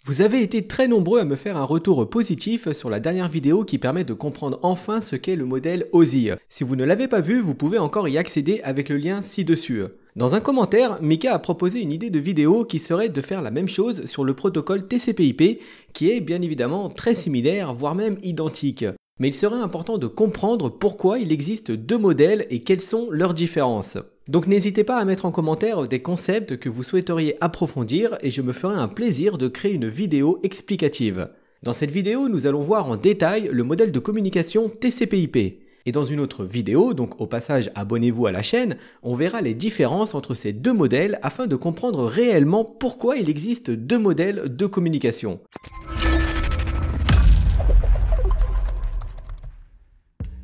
Vous avez été très nombreux à me faire un retour positif sur la dernière vidéo qui permet de comprendre enfin ce qu'est le modèle OSI. Si vous ne l'avez pas vu, vous pouvez encore y accéder avec le lien ci-dessus. Dans un commentaire, Mika a proposé une idée de vidéo qui serait de faire la même chose sur le protocole TCP/IP, qui est bien évidemment très similaire, voire même identique. Mais il serait important de comprendre pourquoi il existe deux modèles et quelles sont leurs différences. Donc n'hésitez pas à mettre en commentaire des concepts que vous souhaiteriez approfondir et je me ferai un plaisir de créer une vidéo explicative. Dans cette vidéo, nous allons voir en détail le modèle de communication TCP/IP. Et dans une autre vidéo, donc au passage abonnez-vous à la chaîne, on verra les différences entre ces deux modèles afin de comprendre réellement pourquoi il existe deux modèles de communication.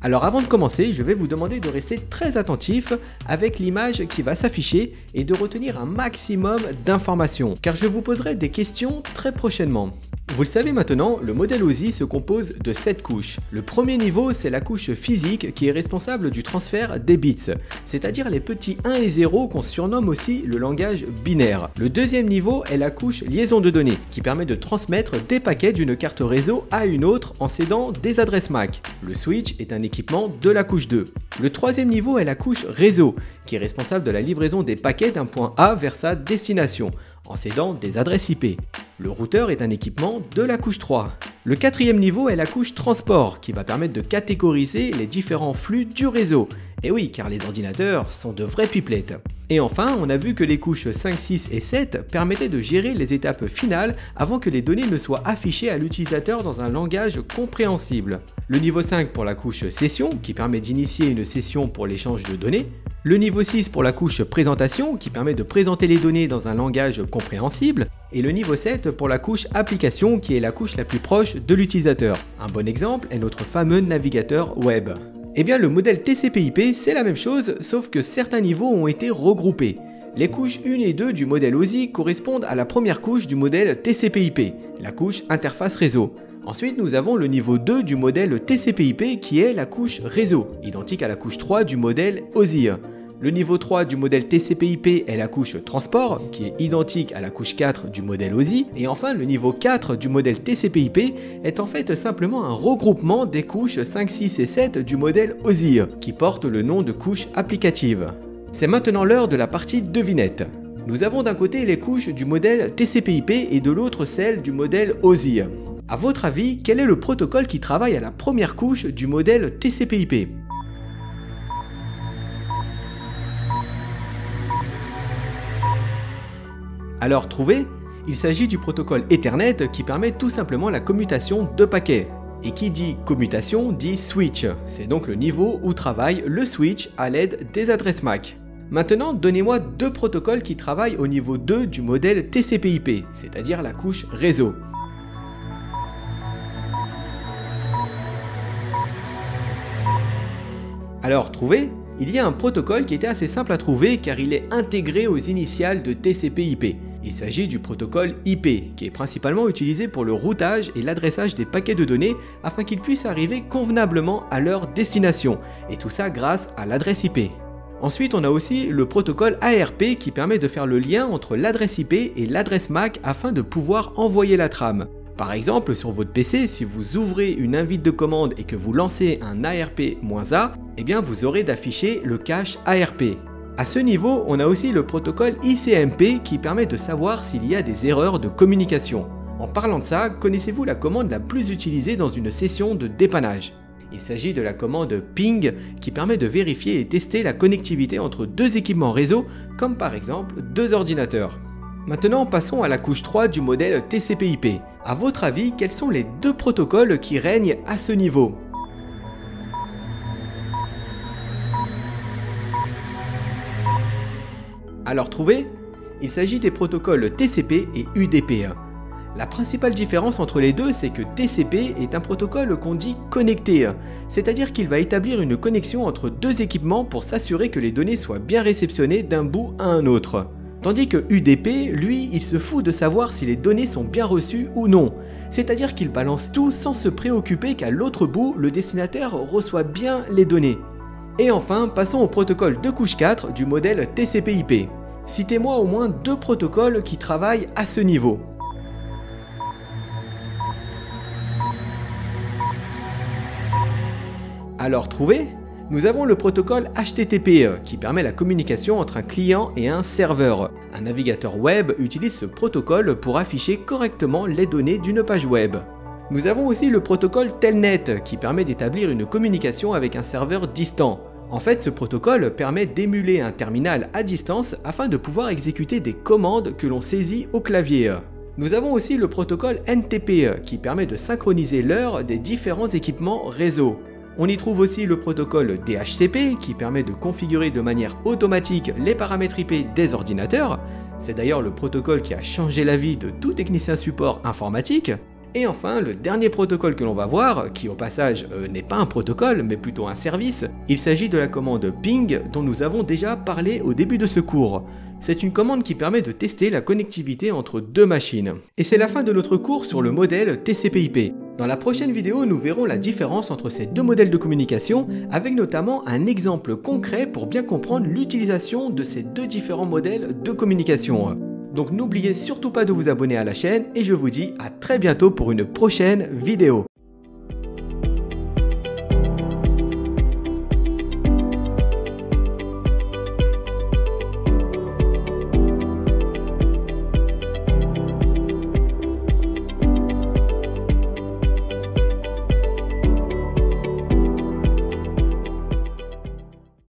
Alors avant de commencer, je vais vous demander de rester très attentif avec l'image qui va s'afficher et de retenir un maximum d'informations, car je vous poserai des questions très prochainement. Vous le savez maintenant, le modèle OSI se compose de 7 couches. Le premier niveau, c'est la couche physique qui est responsable du transfert des bits, c'est-à-dire les petits 1 et 0 qu'on surnomme aussi le langage binaire. Le deuxième niveau est la couche liaison de données, qui permet de transmettre des paquets d'une carte réseau à une autre en cédant des adresses MAC. Le switch est un équipement de la couche 2. Le troisième niveau est la couche réseau, qui est responsable de la livraison des paquets d'un point A vers sa destination, en cédant des adresses IP. Le routeur est un équipement de la couche 3. Le quatrième niveau est la couche transport, qui va permettre de catégoriser les différents flux du réseau. Et oui, car les ordinateurs sont de vraies pipelettes. Et enfin, on a vu que les couches 5, 6 et 7 permettaient de gérer les étapes finales avant que les données ne soient affichées à l'utilisateur dans un langage compréhensible. Le niveau 5 pour la couche session, qui permet d'initier une session pour l'échange de données. Le niveau 6 pour la couche présentation, qui permet de présenter les données dans un langage compréhensible. Et le niveau 7 pour la couche application, qui est la couche la plus proche de l'utilisateur. Un bon exemple est notre fameux navigateur web. Eh bien le modèle TCP/IP c'est la même chose, sauf que certains niveaux ont été regroupés. Les couches 1 et 2 du modèle OSI correspondent à la première couche du modèle TCP/IP, la couche interface réseau. Ensuite nous avons le niveau 2 du modèle TCP/IP qui est la couche réseau, identique à la couche 3 du modèle OSI. Le niveau 3 du modèle TCP/IP est la couche transport, qui est identique à la couche 4 du modèle OSI. Et enfin, le niveau 4 du modèle TCP/IP est en fait simplement un regroupement des couches 5, 6 et 7 du modèle OSI, qui porte le nom de couche applicative. C'est maintenant l'heure de la partie devinette. Nous avons d'un côté les couches du modèle TCP/IP et de l'autre celles du modèle OSI. A votre avis, quel est le protocole qui travaille à la première couche du modèle TCP/IP ? Alors trouvé, il s'agit du protocole Ethernet qui permet tout simplement la commutation de paquets. Et qui dit commutation dit switch, c'est donc le niveau où travaille le switch à l'aide des adresses MAC. Maintenant, donnez-moi deux protocoles qui travaillent au niveau 2 du modèle TCP/IP, c'est-à-dire la couche réseau. Alors trouvé, il y a un protocole qui était assez simple à trouver car il est intégré aux initiales de TCP/IP. Il s'agit du protocole IP, qui est principalement utilisé pour le routage et l'adressage des paquets de données afin qu'ils puissent arriver convenablement à leur destination, et tout ça grâce à l'adresse IP. Ensuite, on a aussi le protocole ARP qui permet de faire le lien entre l'adresse IP et l'adresse MAC afin de pouvoir envoyer la trame. Par exemple, sur votre PC, si vous ouvrez une invite de commande et que vous lancez un ARP-A, eh bien vous aurez d'afficher le cache ARP. À ce niveau, on a aussi le protocole ICMP qui permet de savoir s'il y a des erreurs de communication. En parlant de ça, connaissez-vous la commande la plus utilisée dans une session de dépannage ? Il s'agit de la commande ping qui permet de vérifier et tester la connectivité entre deux équipements réseau, comme par exemple deux ordinateurs. Maintenant, passons à la couche 3 du modèle TCP/IP. A votre avis, quels sont les deux protocoles qui règnent à ce niveau ? Alors trouvé, il s'agit des protocoles TCP et UDP. La principale différence entre les deux, c'est que TCP est un protocole qu'on dit connecté, c'est-à-dire qu'il va établir une connexion entre deux équipements pour s'assurer que les données soient bien réceptionnées d'un bout à un autre. Tandis que UDP, lui, il se fout de savoir si les données sont bien reçues ou non, c'est-à-dire qu'il balance tout sans se préoccuper qu'à l'autre bout, le destinataire reçoit bien les données. Et enfin, passons au protocole de couche 4 du modèle TCP/IP. Citez-moi au moins deux protocoles qui travaillent à ce niveau. Alors trouvé? Nous avons le protocole HTTP qui permet la communication entre un client et un serveur. Un navigateur web utilise ce protocole pour afficher correctement les données d'une page web. Nous avons aussi le protocole Telnet qui permet d'établir une communication avec un serveur distant. En fait, ce protocole permet d'émuler un terminal à distance afin de pouvoir exécuter des commandes que l'on saisit au clavier. Nous avons aussi le protocole NTP qui permet de synchroniser l'heure des différents équipements réseau. On y trouve aussi le protocole DHCP qui permet de configurer de manière automatique les paramètres IP des ordinateurs. C'est d'ailleurs le protocole qui a changé la vie de tout technicien support informatique. Et enfin, le dernier protocole que l'on va voir, qui au passage n'est pas un protocole mais plutôt un service, il s'agit de la commande ping dont nous avons déjà parlé au début de ce cours. C'est une commande qui permet de tester la connectivité entre deux machines. Et c'est la fin de notre cours sur le modèle TCP/IP. Dans la prochaine vidéo, nous verrons la différence entre ces deux modèles de communication, avec notamment un exemple concret pour bien comprendre l'utilisation de ces deux différents modèles de communication. Donc n'oubliez surtout pas de vous abonner à la chaîne et je vous dis à très bientôt pour une prochaine vidéo.